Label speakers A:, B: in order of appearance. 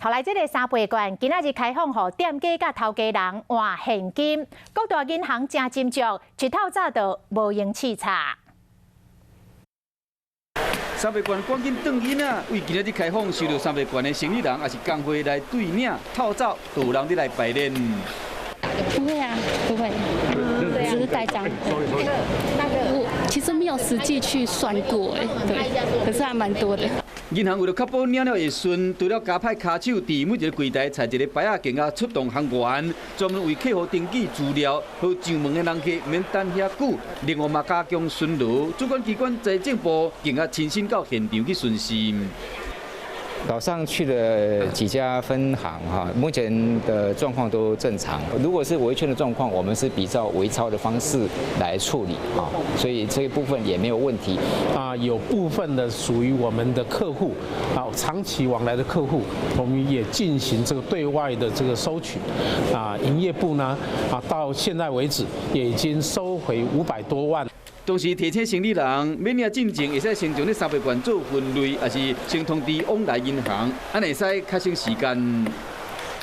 A: 后来，这个三倍券今仔日开放，予店家甲头家人换现金。各大银行真斟酌，一透早就无用试查。
B: 三倍券赶紧转印啊！为今仔日开放收到三倍券的生意人，也是工会来对领透早，都有人伫来排练。
C: 不会啊，不会，只是盖章。我其实没有实际去算过，对，可是还蛮多的。
B: 银行为了确保领了会顺，除了加派卡手伫每一个柜台插一个牌仔，更加出动行员，专门为客户登记资料，好上门的人客免等遐久。另外嘛，加强巡逻，主管机关财政部更加亲身到现场去巡视。
D: 早上去了几家分行哈，目前的状况都正常。如果是维权的状况，我们是比照微钞的方式来处理啊，所以这一部分也没有问题。
E: 有部分的属于我们的客户长期往来的客户，我们也进行这个对外的这个收取营业部呢到现在为止也已经收回500多万。
B: 同时提醒生意人，免领进前，会使先将这三倍券做分类，也是先通知往来银行，安会使较省时间。